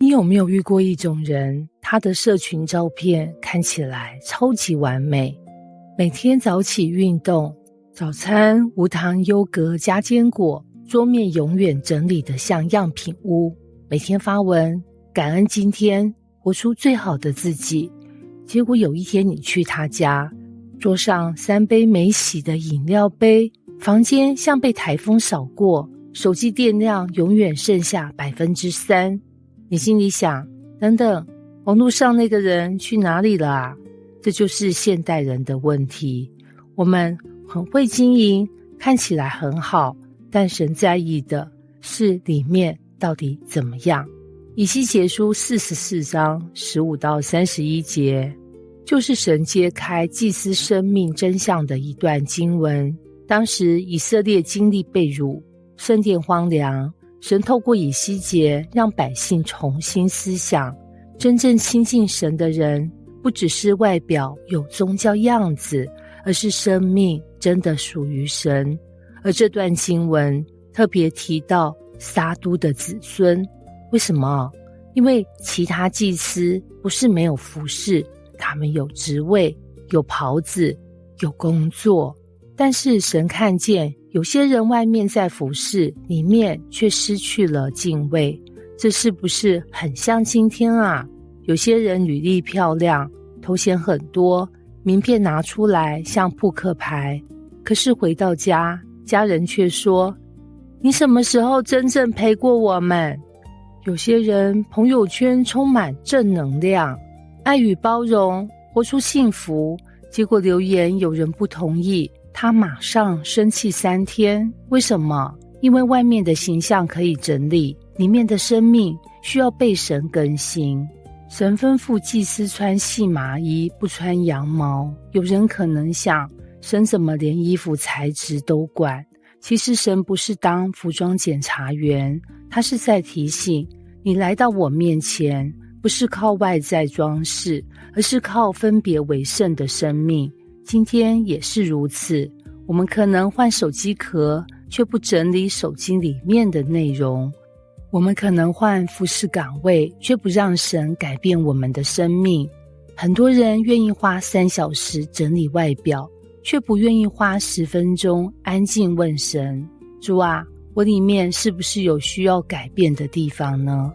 你有沒有遇過一種人，他的社群照片看起來超級完美，每天早起運動，早餐無糖優格加堅果，桌面永遠整理得像樣品屋，每天發文感恩今天，活出最好的自己。結果有一天你去他家，桌上3杯沒洗的飲料杯，房間像被颱風掃過，手機電量永遠剩下 3%。你心裡想，等等，網絡上那個人去哪裡了啊？這就是現代人的問題。我們很會經營，看起來很好，但神在意的是裡面到底怎麼樣。以西結書44章15到31節，就是神揭開祭司生命真相的一段經文。當時以色列經歷被擄，聖殿荒涼，神透過以西結讓百姓重新思想，真正親近神的人，不只是外表有宗教樣子，而是生命真的屬於神。而這段經文特別提到撒督的子孫，為什麼？因為其他祭司不是沒有服事，他們有職位，有袍子，有工作，但是神看見有些人外面在服事，裡面卻失去了敬畏。這是不是很像今天啊？有些人履歷漂亮，頭銜很多，名片拿出來像撲克牌，可是回到家，家人卻說，你什麼時候真正陪過我們？有些人朋友圈充滿正能量，愛與包容，活出幸福，結果留言有人不同意，他馬上生氣3天。為什麼？因為外面的形象可以整理，裡面的生命需要被神更新。神吩咐祭司穿細麻衣，不穿羊毛。有人可能想，神怎麼連衣服材質都管？其實神不是當服裝檢查員，他是在提醒你，來到我面前，不是靠外在裝飾，而是靠分別為聖的生命。今天也是如此，我們可能換手機殼，卻不整理手機裡面的內容；我們可能換服事崗位，卻不讓神改變我們的生命。很多人願意花3小時整理外表，卻不願意花10分鐘安靜問神：主啊，我裡面是不是有需要改變的地方呢？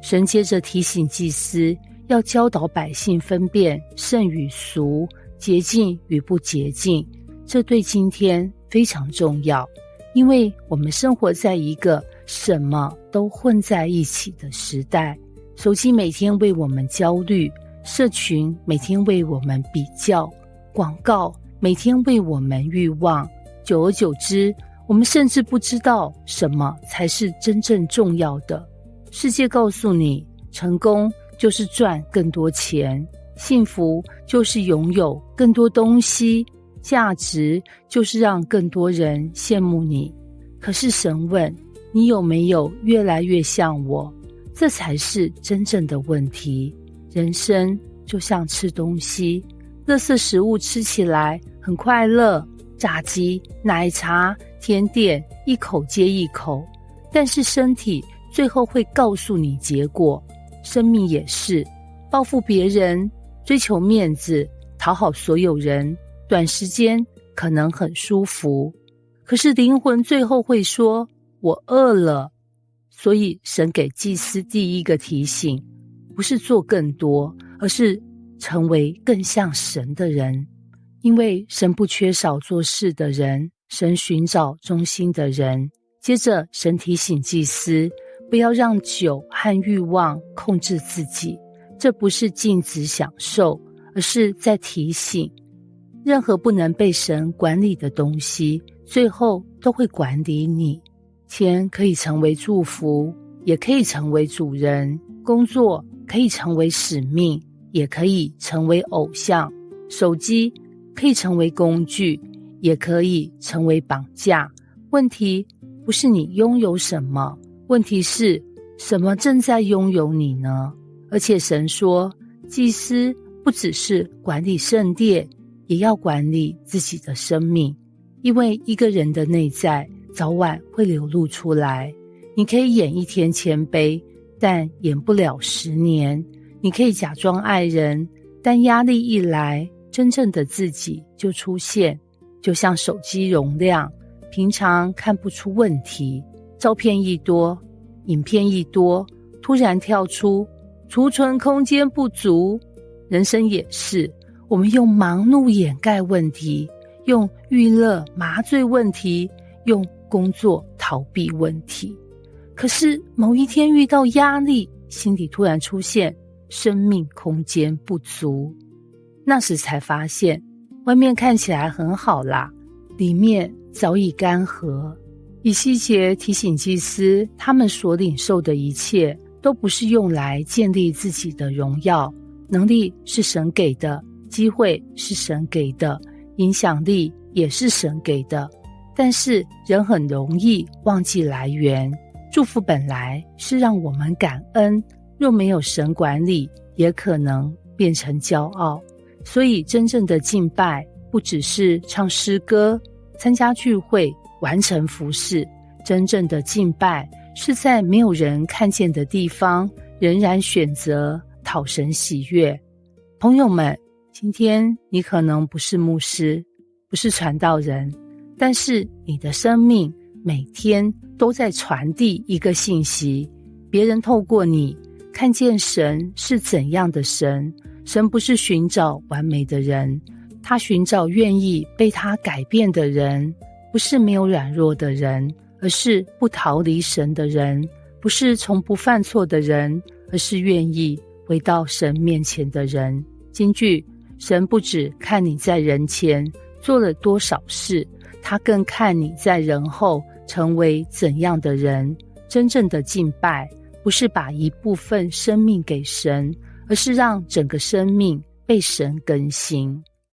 神接着提醒祭司，要教導百姓分辨聖與俗，潔淨與不潔淨。這對今天非常重要，因為我們生活在一個什麼都混在一起的時代。手機每天為我們焦慮，社群每天為我們比較，廣告每天為我們慾望。久而久之，我們甚至不知道什麼才是真正重要的。世界告訴你，成功就是賺更多錢，幸福就是擁有更多東西，價值就是讓更多人羨慕你。可是神問，你有沒有越來越像我？這才是真正的問題。人生就像吃東西，垃圾食物吃起來很快樂，炸雞、奶茶、甜點一口接一口，但是身體最後會告訴你結果。生命也是，報復別人，追求面子，討好所有人，短時間可能很舒服，可是靈魂最後會說，我餓了。所以神給祭司第一個提醒，不是做更多，而是成為更像神的人。因為神不缺少做事的人，神尋找忠心的人。接着神提醒祭司，不要讓酒和慾望控制自己，這不是禁止享受，而是在提醒，任何不能被神管理的東西，最後都會管理你。錢可以成為祝福，也可以成為主人；工作可以成為使命，也可以成為偶像；手機可以成為工具，也可以成為綁架。問題不是你擁有什麼，問題是什麼正在擁有你呢？而且神說，祭司不只是管理聖殿，也要管理自己的生命，因為一個人的內在早晚會流露出來。你可以演一天謙卑，但演不了10年。你可以假裝愛人，但壓力一來，真正的自己就出現。就像手機容量，平常看不出問題，照片一多，影片一多，突然跳出儲存空間不足。人生也是，我們用忙碌掩蓋問題，用娛樂麻醉問題，用工作逃避問題。可是某一天遇到壓力，心裡突然出現生命空間不足，那時才發現外面看起來很好啦，裡面早已乾涸。以西結提醒祭司，他們所領受的一切都不是用來建立自己的榮耀，能力是神給的，機會是神給的，影響力也是神給的。但是人很容易忘記來源，祝福本來是讓我們感恩，若沒有神管理，也可能變成骄傲。所以真正的敬拜不只是唱詩歌、參加聚會、完成服事，真正的敬拜是在沒有人看見的地方，仍然選擇討神喜悅。朋友們，今天你可能不是牧師，不是傳道人，但是你的生命每天都在傳遞一個信息，別人透過你看見神是怎樣的神。神不是尋找完美的人，他尋找願意被他改變的人，不是沒有軟弱的人，而是不逃離神的人，不是從不犯錯的人，而是願意回到神面前的人。金句：神不只看你在人前做了多少事，他更看你在人後成為怎樣的人。真正的敬拜不是把一部分生命給神，而是讓整個生命被神更新。